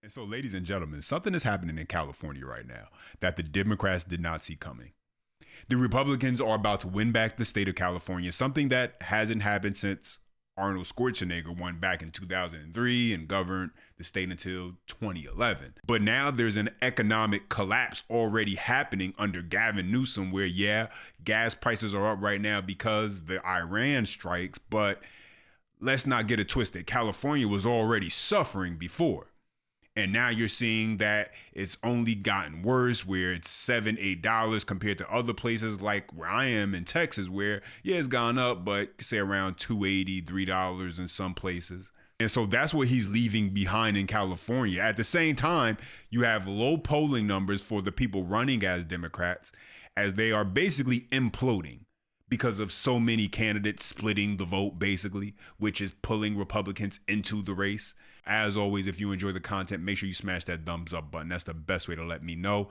And so, ladies and gentlemen, something is happening in California right now that the Democrats did not see coming. The Republicans are about to win back the state of California, something that hasn't happened since Arnold Schwarzenegger won back in 2003 and governed the state until 2011. But now there's an economic collapse already happening under Gavin Newsom, where, yeah, gas prices are up right now because the Iran strikes, but let's not get it twisted. California was already suffering before. And now you're seeing that it's only gotten worse, where it's $7, $8 compared to other places like where I am in Texas, where, yeah, it's gone up, but say around $2.80, $3 in some places. And so that's what he's leaving behind in California. At the same time, you have low polling numbers for the people running as Democrats, as they are basically imploding because of so many candidates splitting the vote, basically, which is pulling Republicans into the race. As always, if you enjoy the content, make sure you smash that thumbs up button. That's the best way to let me know.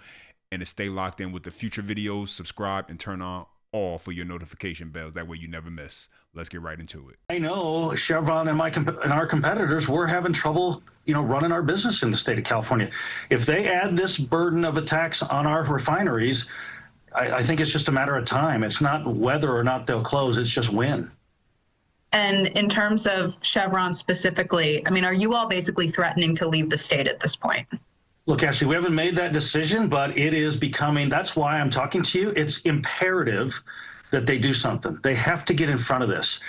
And to stay locked in with the future videos, subscribe and turn on all for your notification bells. That way you never miss. Let's get right into it. I know Chevron and our competitors, we're having trouble, running our business in the state of California. If they add this burden of a tax on our refineries, I think it's just a matter of time. It's not whether or not they'll close, it's just when. And in terms of Chevron specifically, are you all basically threatening to leave the state at this point? Look, Ashley, we haven't made that decision, but it is becoming, that's why I'm talking to you. It's imperative that they do something. They have to get in front of this.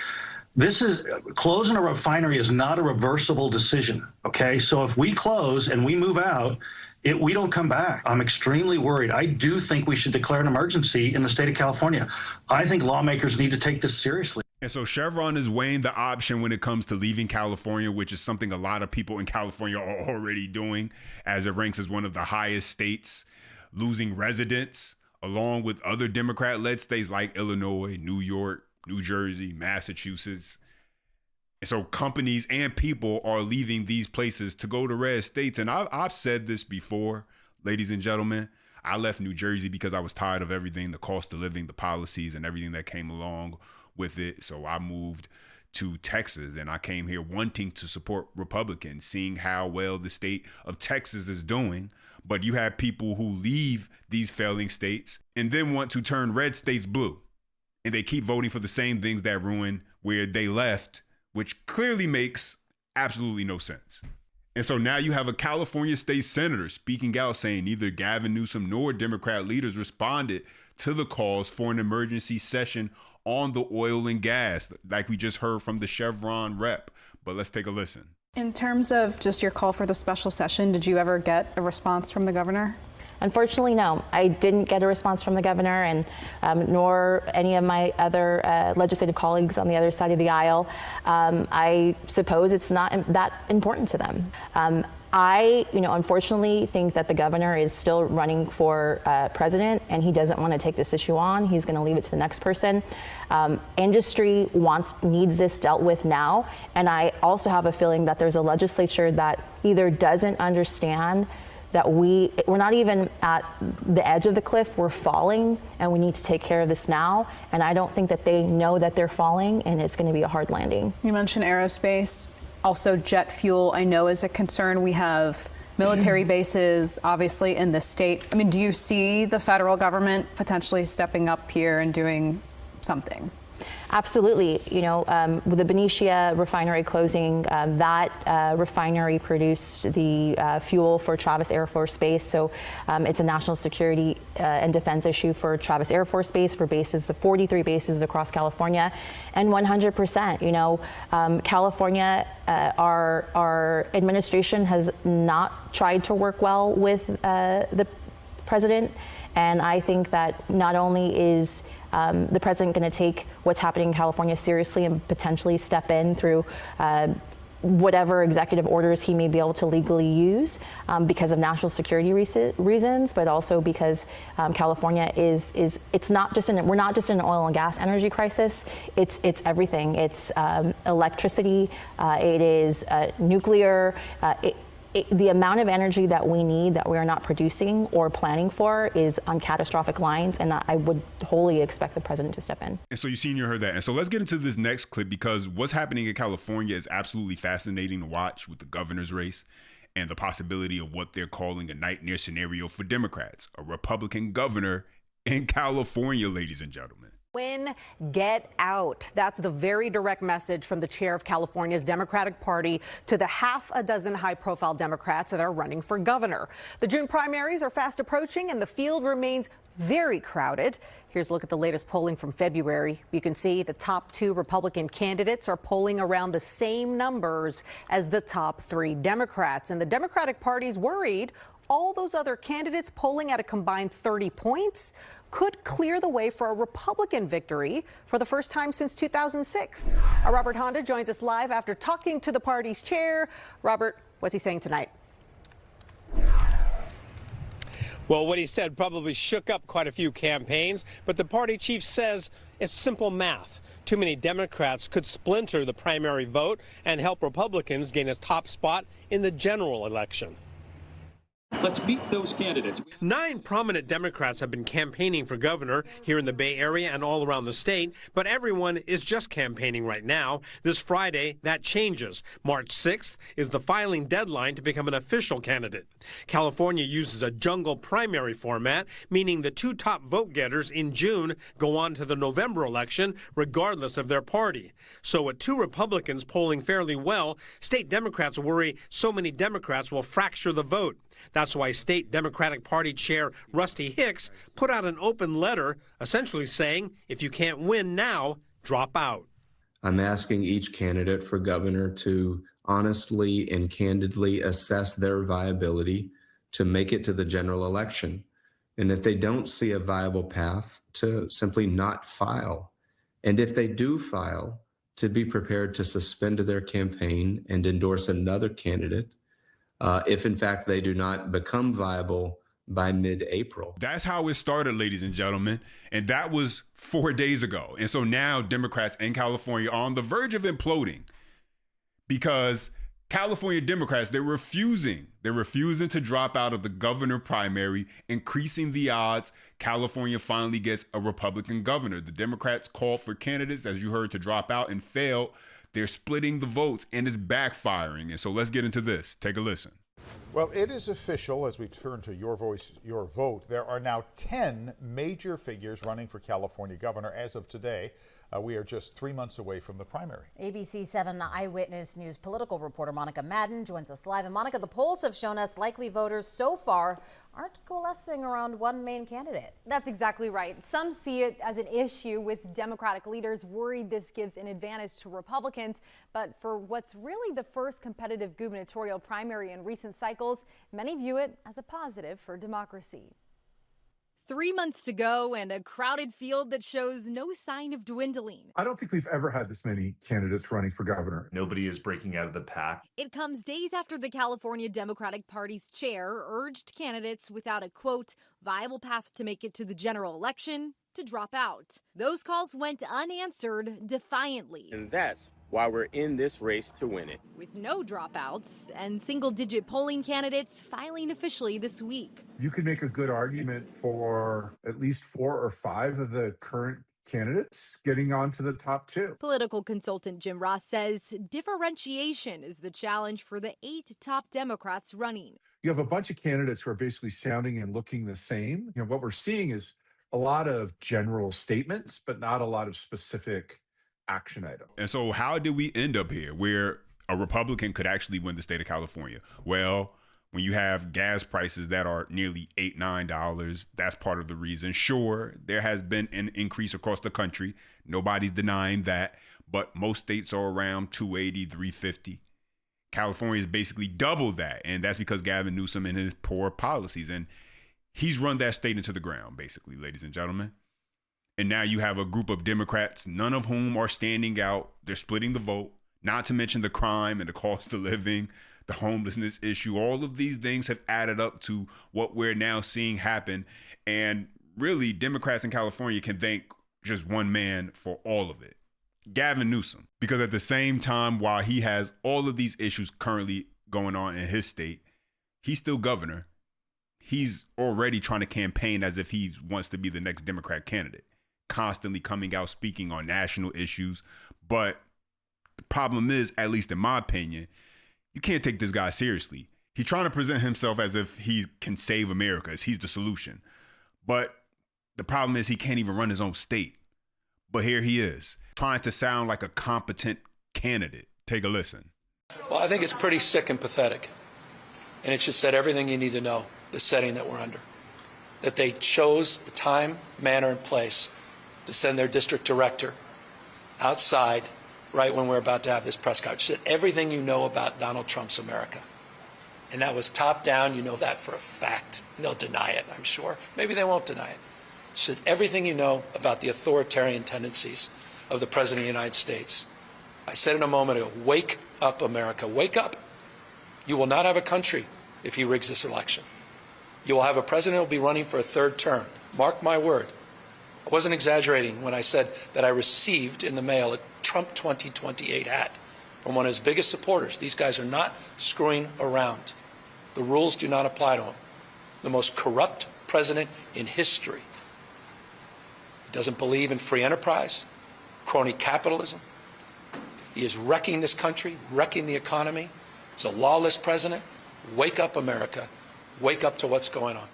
Closing a refinery is not a reversible decision, okay? So if we close and we move out, we don't come back. I'm extremely worried. I do think we should declare an emergency in the state of California. I think lawmakers need to take this seriously. And so Chevron is weighing the option when it comes to leaving California, which is something a lot of people in California are already doing, as it ranks as one of the highest states losing residents, along with other Democrat-led states like Illinois, New York, New Jersey, Massachusetts. And so companies and people are leaving these places to go to red states. And I've said this before, ladies and gentlemen. I left New Jersey because I was tired of everything, the cost of living, the policies, and everything that came along with it. So I moved to Texas, and I came here wanting to support Republicans, seeing how well the state of Texas is doing. But you have people who leave these failing states and then want to turn red states blue. And they keep voting for the same things that ruin where they left, which clearly makes absolutely no sense. And so now you have a California state senator speaking out, saying neither Gavin Newsom nor Democrat leaders responded to the calls for an emergency session on the oil and gas, like we just heard from the Chevron rep. But let's take a listen. In terms of just your call for the special session, did you ever get a response from the governor? Unfortunately, no. I didn't get a response from the governor, and nor any of my other legislative colleagues on the other side of the aisle. I suppose it's not that important to them. I, unfortunately think that the governor is still running for president, and he doesn't want to take this issue on. He's going to leave it to the next person. Industry needs this dealt with now. And I also have a feeling that there's a legislature that either doesn't understand that we're not even at the edge of the cliff, we're falling, and we need to take care of this now. And I don't think that they know that they're falling, and it's going to be a hard landing. You mentioned aerospace. Also, jet fuel, I know, is a concern. We have military bases, obviously, in the state. Do you see the federal government potentially stepping up here and doing something? Absolutely. With the Benicia refinery closing, that refinery produced the fuel for Travis Air Force Base. So it's a national security and defense issue for Travis Air Force Base, for bases, the 43 bases across California. And 100%, California, our administration has not tried to work well with the president. And I think that not only is the president going to take what's happening in California seriously and potentially step in through whatever executive orders he may be able to legally use because of national security reasons, but also because California we're not just in an oil and gas energy crisis. It's everything. It's electricity. It is nuclear. The amount of energy that we need that we are not producing or planning for is on catastrophic lines, and I would wholly expect the president to step in. And so you heard that. And so let's get into this next clip, because what's happening in California is absolutely fascinating to watch with the governor's race. and the possibility of what they're calling a nightmare scenario for Democrats, a Republican governor in California, ladies and gentlemen. Win, get out. That's the very direct message from the chair of California's Democratic Party to the half a dozen high-profile Democrats that are running for governor. The June primaries are fast approaching, and the field remains very crowded. Here's a look at the latest polling from February. You can see the top two Republican candidates are polling around the same numbers as the top three Democrats. And the Democratic Party's worried all those other candidates polling at a combined 30 points could clear the way for a Republican victory for the first time since 2006. Our Robert Honda joins us live after talking to the party's chair. Robert, what's he saying tonight? Well, what he said probably shook up quite a few campaigns, but the party chief says it's simple math. Too many Democrats could splinter the primary vote and help Republicans gain a top spot in the general election. Let's beat those candidates. 9 prominent Democrats have been campaigning for governor here in the Bay Area and all around the state, but everyone is just campaigning right now. This Friday, that changes. March 6th is the filing deadline to become an official candidate. California uses a jungle primary format, meaning the 2 top vote getters in June go on to the November election, regardless of their party. So with 2 Republicans polling fairly well, state Democrats worry so many Democrats will fracture the vote. That's why State Democratic Party Chair Rusty Hicks put out an open letter essentially saying, if you can't win now, drop out. I'm asking each candidate for governor to honestly and candidly assess their viability to make it to the general election. And if they don't see a viable path, to simply not file. And if they do file, to be prepared to suspend their campaign and endorse another candidate if in fact they do not become viable by mid-April. That's how it started, ladies and gentlemen. And that was 4 days ago. And so now Democrats in California are on the verge of imploding because California Democrats, they're refusing to drop out of the governor primary, increasing the odds California finally gets a Republican governor. The Democrats called for candidates, as you heard, to drop out and failed. They're splitting the votes and it's backfiring. And so let's get into this. Take a listen. Well, it is official as we turn to Your Voice, Your Vote. There are now 10 major figures running for California governor as of today. We are just 3 months away from the primary. ABC 7 Eyewitness News political reporter Monica Madden joins us live. And Monica, the polls have shown us likely voters so far aren't coalescing around one main candidate. That's exactly right. Some see it as an issue, with Democratic leaders worried this gives an advantage to Republicans. But for what's really the first competitive gubernatorial primary in recent cycles, many view it as a positive for democracy. 3 months to go and a crowded field that shows no sign of dwindling. I don't think we've ever had this many candidates running for governor. Nobody is breaking out of the pack. It comes days after the California Democratic Party's chair urged candidates without a, quote, viable path to make it to the general election to drop out. Those calls went unanswered defiantly. And that's why we're in this race to win it. With no dropouts and single-digit polling candidates filing officially this week. You could make a good argument for at least 4 or 5 of the current candidates getting on to the top 2. Political consultant Jim Ross says differentiation is the challenge for the 8 top Democrats running. You have a bunch of candidates who are basically sounding and looking the same. You know, what we're seeing is a lot of general statements, but not a lot of specific action item. And so how did we end up here where a Republican could actually win the state of California? Well, when you have gas prices that are nearly $8, $9, that's part of the reason. Sure, there has been an increase across the country. Nobody's denying that. But most states are around $2.80, $3.50. California is basically double that. And that's because Gavin Newsom and his poor policies. And he's run that state into the ground, basically, ladies and gentlemen. And now you have a group of Democrats, none of whom are standing out. They're splitting the vote, not to mention the crime and the cost of living, the homelessness issue. All of these things have added up to what we're now seeing happen. And really, Democrats in California can thank just one man for all of it, Gavin Newsom. Because at the same time, while he has all of these issues currently going on in his state, he's still governor. He's already trying to campaign as if he wants to be the next Democrat candidate, constantly coming out speaking on national issues. But the problem is, at least in my opinion, you can't take this guy seriously. He's trying to present himself as if he can save America, as he's the solution. But the problem is he can't even run his own state. But here he is, trying to sound like a competent candidate. Take a listen. Well, I think it's pretty sick and pathetic. And it just said everything you need to know, the setting that we're under. That they chose the time, manner, and place to send their district director outside right when we're about to have this press conference. Said everything you know about Donald Trump's America. And that was top down. You know that for a fact. They'll deny it, I'm sure. Maybe they won't deny it. Said everything you know about the authoritarian tendencies of the President of the United States. I said it a moment ago, wake up, America. Wake up. You will not have a country if he rigs this election. You will have a president who will be running for a third term. Mark my word. I wasn't exaggerating when I said that I received in the mail a Trump 2028 hat from one of his biggest supporters. These guys are not screwing around. The rules do not apply to him. The most corrupt president in history. He doesn't believe in free enterprise, crony capitalism. He is wrecking this country, wrecking the economy. He's a lawless president. Wake up, America. Wake up to what's going on.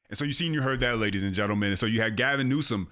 And so you heard that, ladies and gentlemen. And so you had Gavin Newsom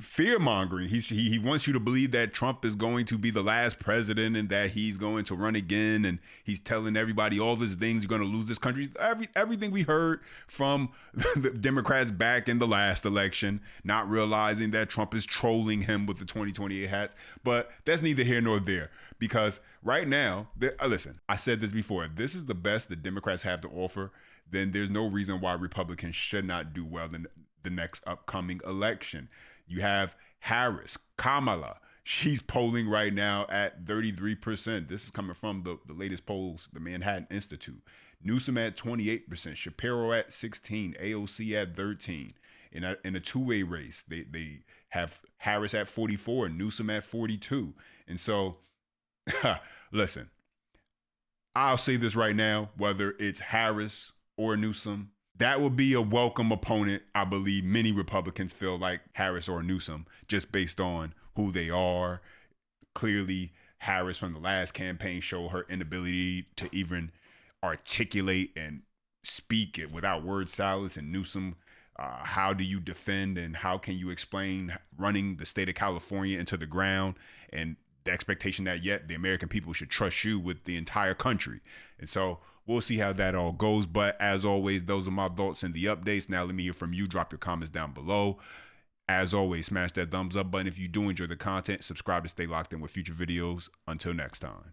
fear-mongering. He wants you to believe that Trump is going to be the last president and that he's going to run again. And he's telling everybody all these things, you're going to lose this country. Everything we heard from the Democrats back in the last election, not realizing that Trump is trolling him with the 2028 hats. But that's neither here nor there. Because right now, listen, I said this before, if this is the best the Democrats have to offer, then there's no reason why Republicans should not do well in the next upcoming election. You have Harris, Kamala. She's polling right now at 33%. This is coming from the latest polls, the Manhattan Institute. Newsom at 28%, Shapiro at 16%, AOC at 13%. In a two-way race, they have Harris at 44% and Newsom at 42%. And so, listen, I'll say this right now, whether it's Harris or Newsom, that would be a welcome opponent. I believe many Republicans feel like Harris or Newsom, just based on who they are. Clearly, Harris from the last campaign showed her inability to even articulate and speak it without word salads. And Newsom, how do you defend and how can you explain running the state of California into the ground and the expectation that yet the American people should trust you with the entire country? And so we'll see how that all goes. But as always, those are my thoughts and the updates. Now let me hear from you. Drop your comments down below. As always, smash that thumbs up button if you do enjoy the content. Subscribe to stay locked in with future videos. Until next time.